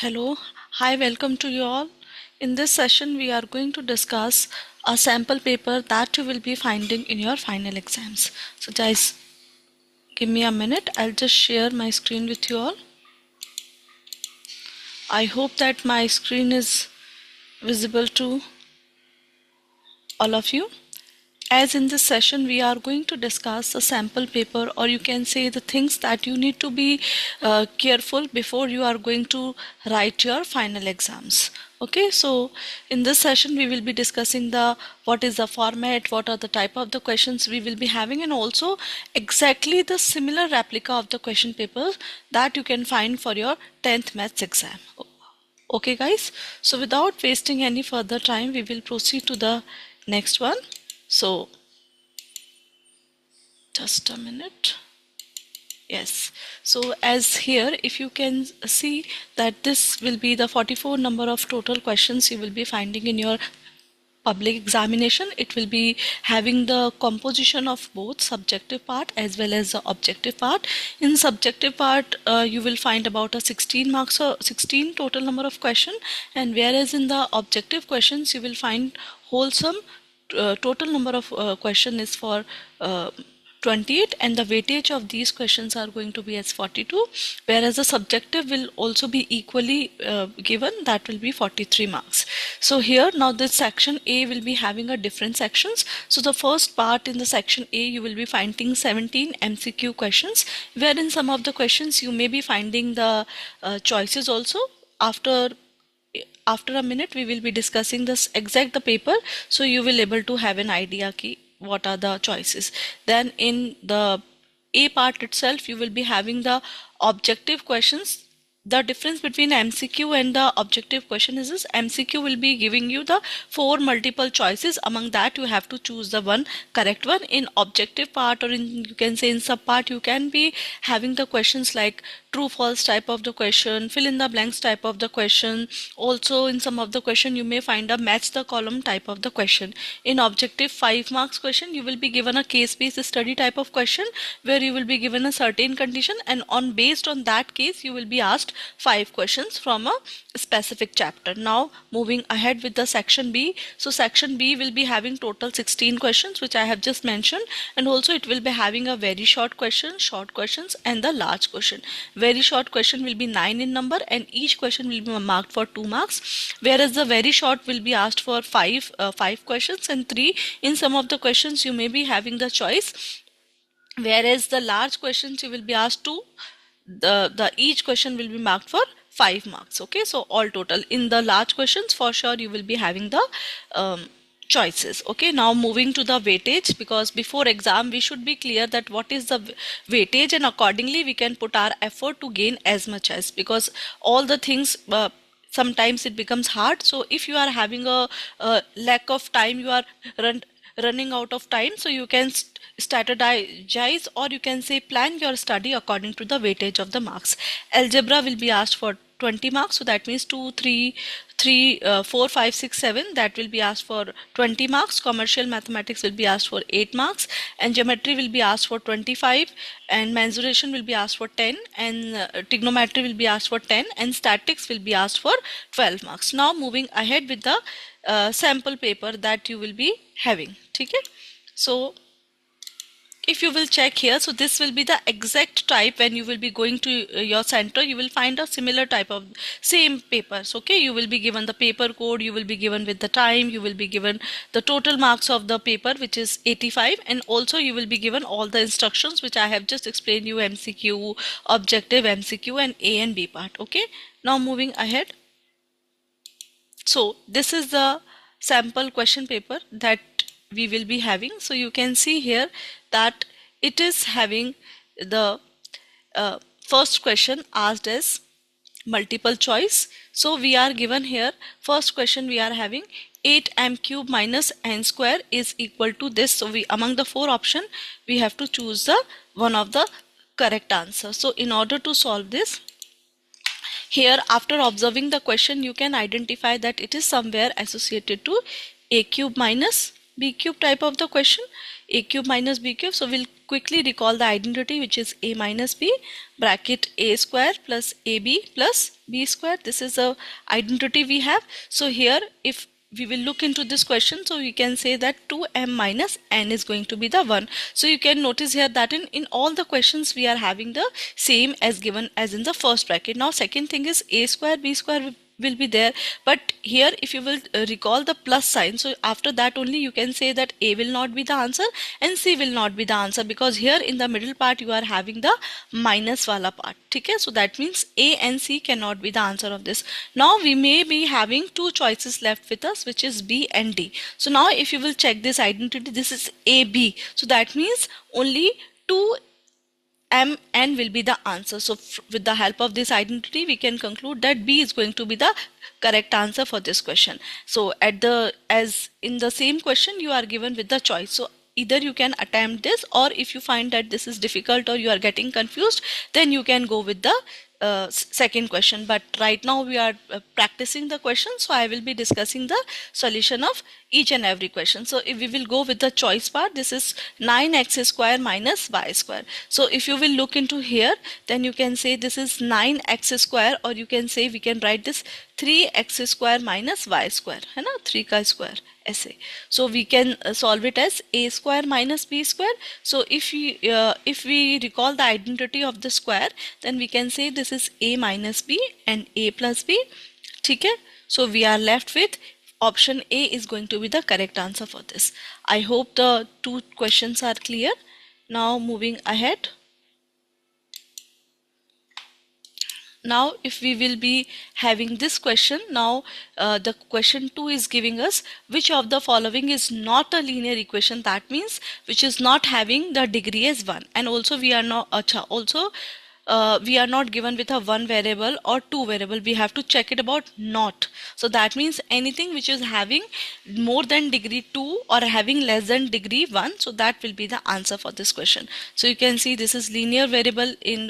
Hello, hi, welcome to you all. In this session, we are going to discuss a sample paper that you will be finding in your final exams. So, guys, give me a minute. I'll just share my screen with you all. I hope that my screen is visible to all of you. As in this session, we are going to discuss a sample paper, or you can say the things that you need to be careful before you are going to write your final exams. Okay, so in this session we will be discussing the what is the format, what are the type of the questions we will be having, and also exactly the similar replica of the question paper that you can find for your 10th maths exam. Okay guys, so without wasting any further time, we will proceed to the next one. So just a minute. Yes, so as here, if you can see that this will be the 44 number of total questions you will be finding in your public examination. It will be having the composition of both subjective part as well as the objective part. In subjective part, you will find about a 16 marks or 16 total number of question, and whereas in the objective questions you will find wholesome total number of question is for 28, and the weightage of these questions are going to be as 42, whereas the subjective will also be equally given, that will be 43 marks. So here now this section A will be having a different sections. So the first part in the section A, you will be finding 17 MCQ questions, wherein some of the questions you may be finding the choices also. After a minute we will be discussing this exact the paper, so you will able to have an idea ki what are the choices. Then in the A part itself, you will be having the objective questions. The difference between MCQ and the objective question is this: MCQ will be giving you the 4 multiple choices. Among that, you have to choose the one correct one. In objective part, or in you can say in sub part, you can be having the questions like true false type of the question, fill in the blanks type of the question. Also in some of the question you may find a match the column type of the question. In objective 5 marks question, you will be given a case based study type of question, where you will be given a certain condition, and based on that case you will be asked 5 questions from a specific chapter. Now moving ahead with the section B. So section B will be having total 16 questions, which I have just mentioned, and also it will be having a very short question, short questions, and the large question. Very short question will be 9 in number, and each question will be marked for 2 marks, whereas the very short will be asked for 5 questions and 3. In some of the questions you may be having the choice, whereas the large questions you will be asked to the each question will be marked for 5 marks. Okay, so all total in the large questions for sure you will be having the choices. Okay, now moving to the weightage, because before exam we should be clear that what is the weightage, and accordingly we can put our effort to gain as much as, because all the things sometimes it becomes hard. So if you are having a lack of time, you are running out of time, so you can strategize, or you can say plan your study according to the weightage of the marks. Algebra will be asked for 20 marks, so that means 2 3 3 4 5 6 7, that will be asked for 20 marks. Commercial mathematics will be asked for 8 marks, and geometry will be asked for 25, and mensuration will be asked for 10, and trigonometry will be asked for 10, and statics will be asked for 12 marks. Now moving ahead with the sample paper that you will be having. Okay, so if you will check here, so this will be the exact type. When you will be going to your center, you will find a similar type of same papers. Okay, you will be given the paper code, you will be given with the time, you will be given the total marks of the paper, which is 85, and also you will be given all the instructions which I have just explained you: MCQ, objective, MCQ, and A and B part. Okay, now moving ahead. So this is the sample question paper that we will be having. So you can see here that it is having the first question asked as multiple choice. So we are given here, first question we are having 8m cube minus n square is equal to this. So we, among the 4 option, we have to choose the one of the correct answer. So in order to solve this, here after observing the question, you can identify that it is somewhere associated to a cube minus b cube type of the question. a cube minus b cube. So we'll quickly recall the identity, which is a minus b bracket a square plus ab plus b square. This is the identity we have. So here, if we will look into this question, so we can say that 2m minus n is going to be the 1. So you can notice here that in all the questions we are having the same as given as in the first bracket. Now second thing is a square b square will be there, but here if you will recall the plus sign, so after that only you can say that a will not be the answer and c will not be the answer, because here in the middle part you are having the minus wala part. Okay, so that means a and c cannot be the answer of this. Now we may be having two choices left with us, which is b and d. So now if you will check this identity, this is a b, so that means only two m n will be the answer. So with the help of this identity we can conclude that b is going to be the correct answer for this question. So as in the same question you are given with the choice, so either you can attempt this, or if you find that this is difficult or you are getting confused, then you can go with the second question. But right now we are practicing the question, so I will be discussing the solution of each and every question. So if we will go with the choice part, this is 9x square minus y square. So if you will look into here, then you can say this is 9x square, or you can say we can write this 3x square minus y square, है ना, 3 का square ऐसे. So we can solve it as a square minus b square. So if we recall the identity of the square, then we can say this is a minus b and a plus b. ठीक है. So we are left with option A is going to be the correct answer for this. I hope the two questions are clear. Now moving ahead. Now if we will be having this question, now the question 2 is giving us which of the following is not a linear equation, that means which is not having the degree as 1, and also we are not we are not given with a one variable or two variable, we have to check it about not. So that means anything which is having more than degree 2 or having less than degree 1, so that will be the answer for this question. So you can see this is linear variable in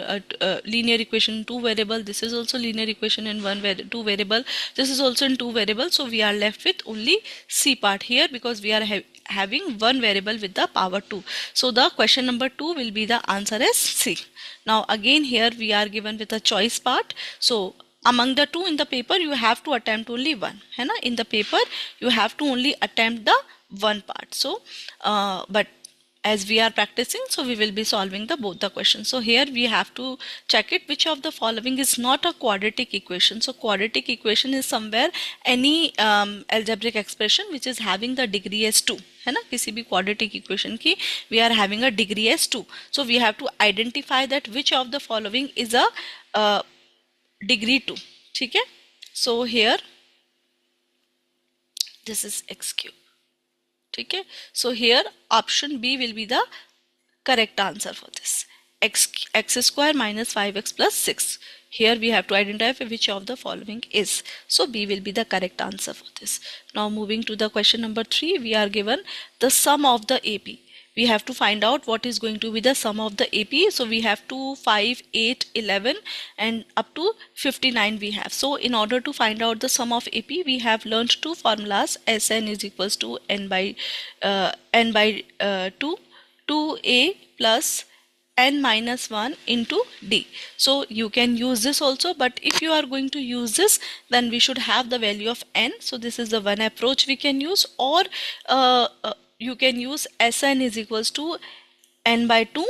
linear equation 2 variable, this is also linear equation in 2 variable, this is also in 2 variable. So we are left with only C part here, because we are having one variable with the power 2. So the question number 2 will be the answer as C. Now again here we are given with a choice part. So among the two in the paper you have to attempt only one, है ना? In the paper you have to only attempt the one part. So but as we are practicing, so we will be solving both the questions. So here we have to check it, which of the following is not a quadratic equation. So quadratic equation is somewhere any algebraic expression which is having the degree as 2, है ना? किसी भी quadratic equation की we are having a degree as 2. So we have to identify that which of the following is a degree 2. ठीक है? So here this is x cube. Okay, so here option B will be the correct answer for this. X square minus 5x plus 6. Here we have to identify which of the following is. So B will be the correct answer for this. Now moving to the question number 3, we are given the sum of the AP. We have to find out what is going to be the sum of the AP. So we have 2, 5, 8, 11 and up to 59 we have. So in order to find out the sum of AP, we have learned two formulas. Sn is equals to n by 2, 2a plus n minus 1 into d. So you can use this also, but if you are going to use this, then we should have the value of n. So this is the one approach we can use, or you can use Sn is equals to n by 2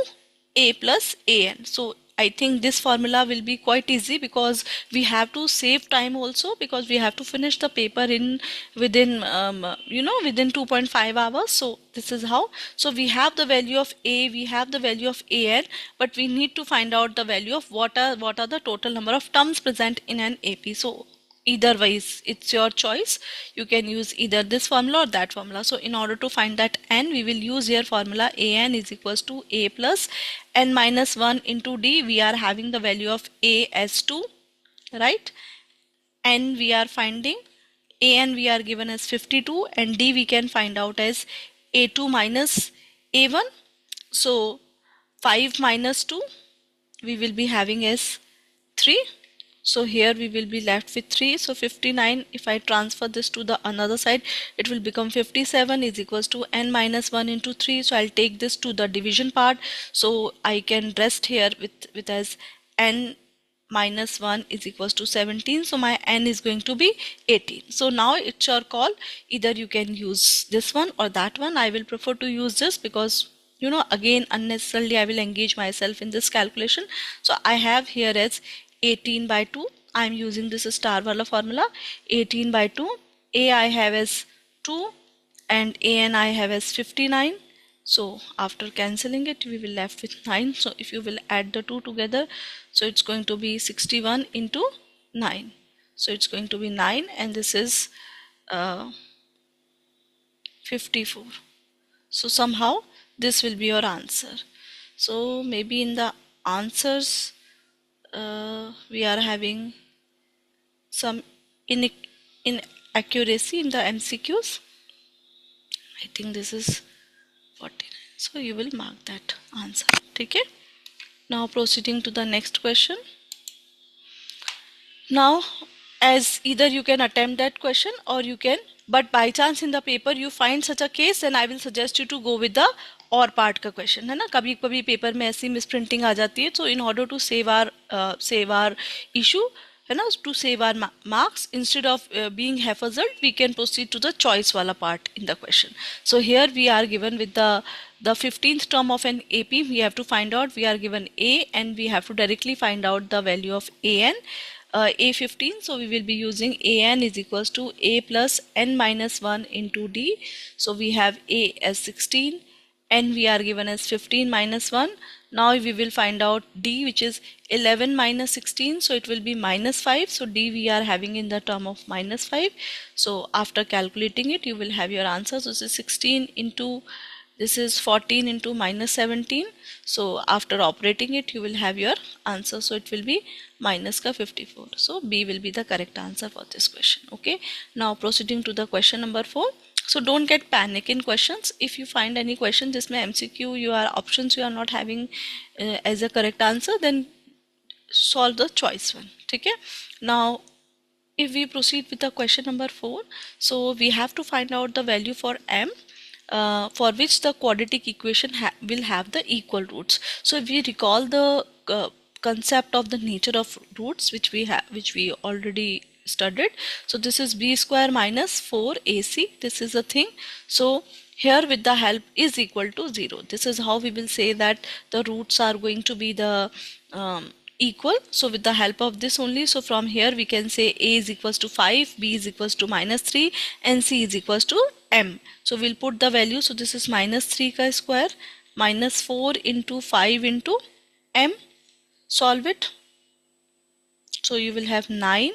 a plus an. So I think this formula will be quite easy, because we have to save time also, because we have to finish the paper within within 2.5 hours. So this is how. So we have the value of a, we have the value of an, but we need to find out the value of what are the total number of terms present in an AP. So either ways it's your choice, you can use either this formula or that formula. So in order to find that n, we will use here formula an is equals to a plus n minus 1 into d. We are having the value of a as 2, right? N we are finding, an we are given as 52, and d we can find out as a2 minus a1. So 5 minus 2 we will be having as 3. So here we will be left with 3. So 59, if I transfer this to the another side, it will become 57 is equals to n minus 1 into 3. So I'll take this to the division part. So I can rest here with as n minus 1 is equals to 17. So my n is going to be 18. So now it's your call. Either you can use this one or that one. I will prefer to use this because again unnecessarily I will engage myself in this calculation. So I have here as 18 by 2. I am using this star wala formula. 18 by 2. A I have as 2 and an I have as 59. So after cancelling it, we will left with 9. So if you will add the two together, so it's going to be 61 into 9. So it's going to be 9 and this is 54. So somehow this will be your answer. So maybe in the answers we are having some inaccuracy in the MCQs. I think this is 49. So you will mark that answer. Okay. Now proceeding to the next question. Now as either you can attempt that question or you can, but by chance in the paper you find such a case, then I will suggest you to go with the और part का question है ना. कभी कभी paper में ऐसी misprinting आ जाती है. So in order to save our issue है ना, to save our marks, instead of being haphazard we can proceed to the choice वाला part in the question. So here we are given with the 15th term of an AP. We have to find out, we are given A and we have to directly find out the value of AN. A15, so we will be using AN is equals to A plus N minus 1 into D. So we have A as 16, N we are given as 15 minus 1. Now we will find out D, which is 11 minus 16, so it will be minus 5. So D we are having in the term of minus 5. So after calculating it, you will have your answer. So this is 16 into, this is 14 into minus 17. So after operating it, you will have your answer. So it will be minus ka 54. So B will be the correct answer for this question. Okay. Now proceeding to the question number 4. So don't get panic in questions. If you find any question जिसमें MCQ your options you are not having as a correct answer, then solve the choice one. Okay. Now if we proceed with the question number 4, so we have to find out the value for M. For which the quadratic equation will have the equal roots. So if we recall the concept of the nature of roots which we already studied. So this is b square minus 4ac. This is a thing. So here with the help is equal to 0. This is how we will say that the roots are going to be the equal. So with the help of this only, so from here we can say a is equals to 5, b is equals to minus 3 and c is equals to m. So we'll put the value. So this is minus 3 ka square minus 4 into 5 into m. Solve it. So you will have 9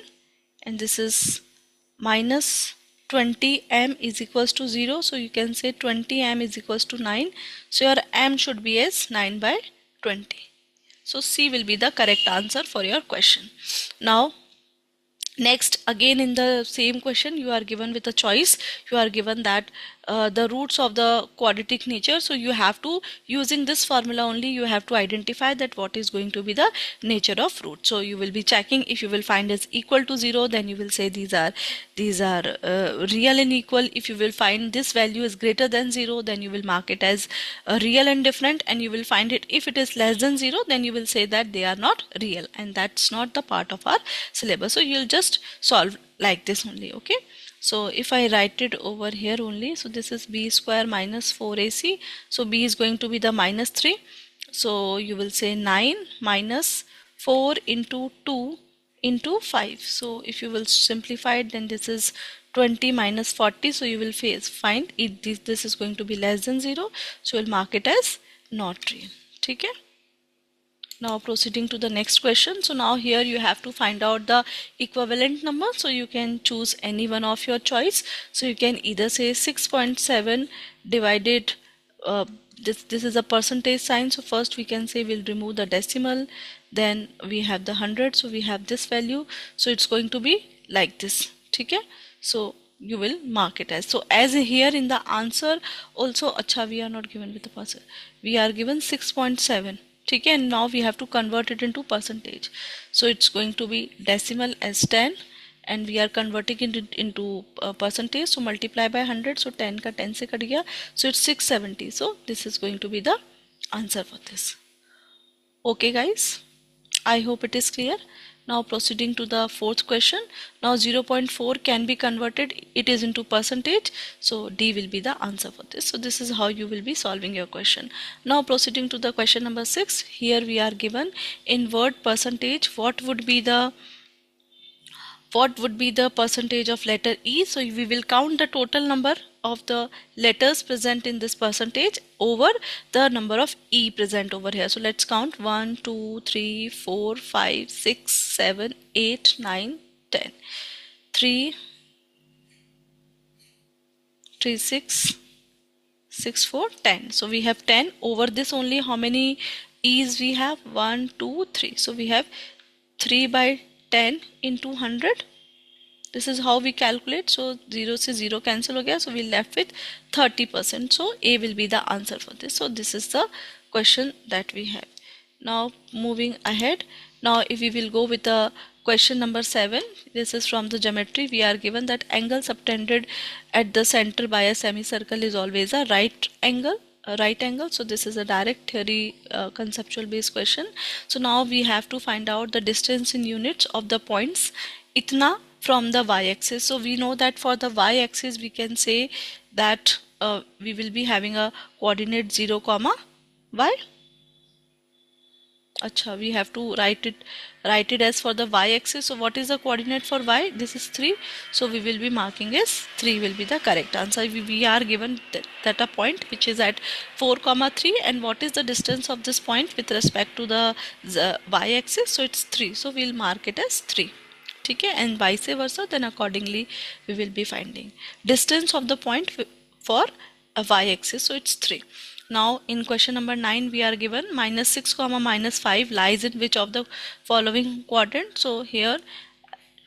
and this is minus 20m is equals to 0. So you can say 20m is equals to 9. So your m should be as 9 by 20. So C will be the correct answer for your question. Now next, again in the same question you are given with a choice. You are given that the roots of the quadratic nature. So you have to, using this formula only, you have to identify that what is going to be the nature of root. So you will be checking. If you will find as equal to 0, then you will say these are real and equal. If you will find this value is greater than 0, then you will mark it as real and different, and you will find it if it is less than 0, then you will say that they are not real, and that's not the part of our syllabus. So you'll just solve like this only. Okay. So if I write it over here only, so this is b square minus 4ac. So b is going to be the minus 3. So you will say 9 minus 4 into 2 into 5. So if you will simplify it, then this is 20 minus 40. So you will find it, this is going to be less than 0. So you will mark it as not real. Okay. Now proceeding to the next question. So now here you have to find out the equivalent number. So you can choose any one of your choice. So you can either say 6.7 divided, this is a percentage sign. So first we can say we'll remove the decimal. Then we have the 100. So we have this value. So it's going to be like this. Okay. So you will mark it as. So as here in the answer also, acha, we are not given with the person. We are given 6.7. ठीक है, and now we have to convert it into percentage. So it's going to be decimal as 10 and we are converting it into percentage. So multiply by 100. So 10 का 10 से cut गया. So it's 670. So this is going to be the answer for this. Okay guys, I hope it is clear. Now proceeding to the fourth question. Now 0.4 can be converted, it is into percentage, so D will be the answer for this. So this is how you will be solving your question. Now proceeding to the question number 6. Here we are given in word percentage what would be the percentage of letter E. So we will count the total number of the letters present in this percentage over the number of E present over here. So let's count 1, 2, 3, 4, 5, 6, 7, 8, 9, 10. 3, 3, 6, 6, 4, 10. So we have 10 over this only. How many E's we have? 1, 2, 3. So we have 3 by 10 into 100. This is how we calculate. So 0 से 0 cancel हो गया. So we left with 30%. So A will be the answer for this. So this is the question that we have. Now moving ahead. Now if we will go with the question number 7. This is from the geometry. We are given that angle subtended at the center by a semicircle is always a right angle. So this is a direct theory conceptual based question. So now we have to find out the distance in units of the points itna from the y-axis. So we know that for the y-axis we can say that we will be having a coordinate 0 comma y. Acha, we have to write it as for the y-axis. So what is the coordinate for y? This is 3. So we will be marking as 3 will be the correct answer. We are given that a point which is at 4 comma 3, and what is the distance of this point with respect to the y-axis? So it's 3. So we'll mark it as 3. Okay, and vice versa, then accordingly we will be finding distance of the point for a y-axis. So it's 3. Now in question number 9 we are given minus 6 comma minus 5 lies in which of the following quadrant. So here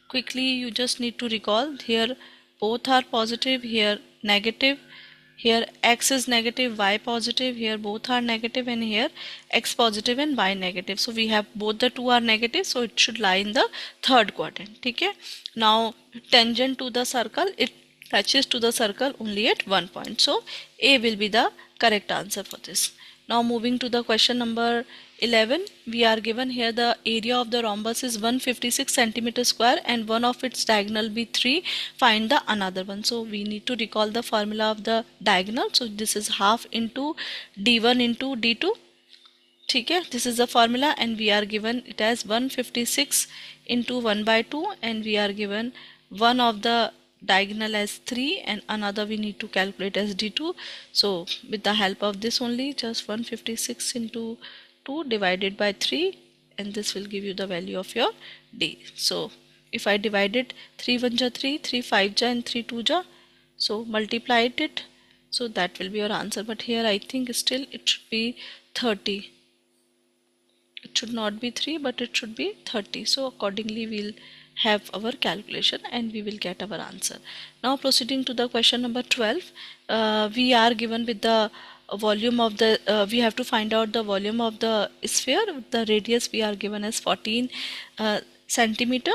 quickly you just need to recall, here both are positive, here negative, here x is negative, y positive, here both are negative, and here x positive and y negative. So we have both the two are negative, so it should lie in the third quadrant. Okay. Now tangent to the circle, it touches to the circle only at one point. So A will be the correct answer for this. Now moving to the question number 11, we are given here the area of the rhombus is 156 centimeter square and one of its diagonal be 3. Find the another one. So we need to recall the formula of the diagonal. So this is half into d1 into d2. Okay, this is the formula, and we are given it as 156 into 1 by 2, and we are given one of the diagonal as 3 and another we need to calculate as d2. So with the help of this only, just 156 into 2 divided by 3, and this will give you the value of your d. So if I divide it, 3 1 ja 3, 3 5 ja and 3 2 ja, so multiply it, so that will be your answer. But here I think still it should be 30. It should not be 3 but it should be 30. So accordingly we'll have our calculation and we will get our answer. Now proceeding to the question number 12, we are given with the volume of the we have to find out the volume of the sphere. The radius we are given as 14 centimeter.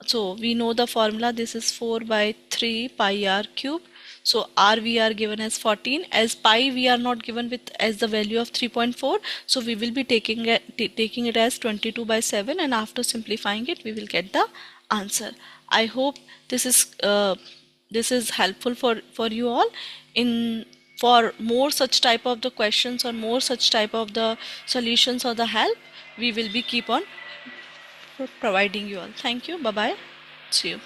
So we know the formula, this is 4 by 3 pi r cube. So r we are given as 14, as pi we are not given with as the value of 3.4, so we will be taking it as 22 by 7, and after simplifying it we will get the answer. I hope this is helpful for you all. For more such type of the questions or more such type of the solutions or the help, we will be keep on providing you all. Thank you. Bye bye. See you.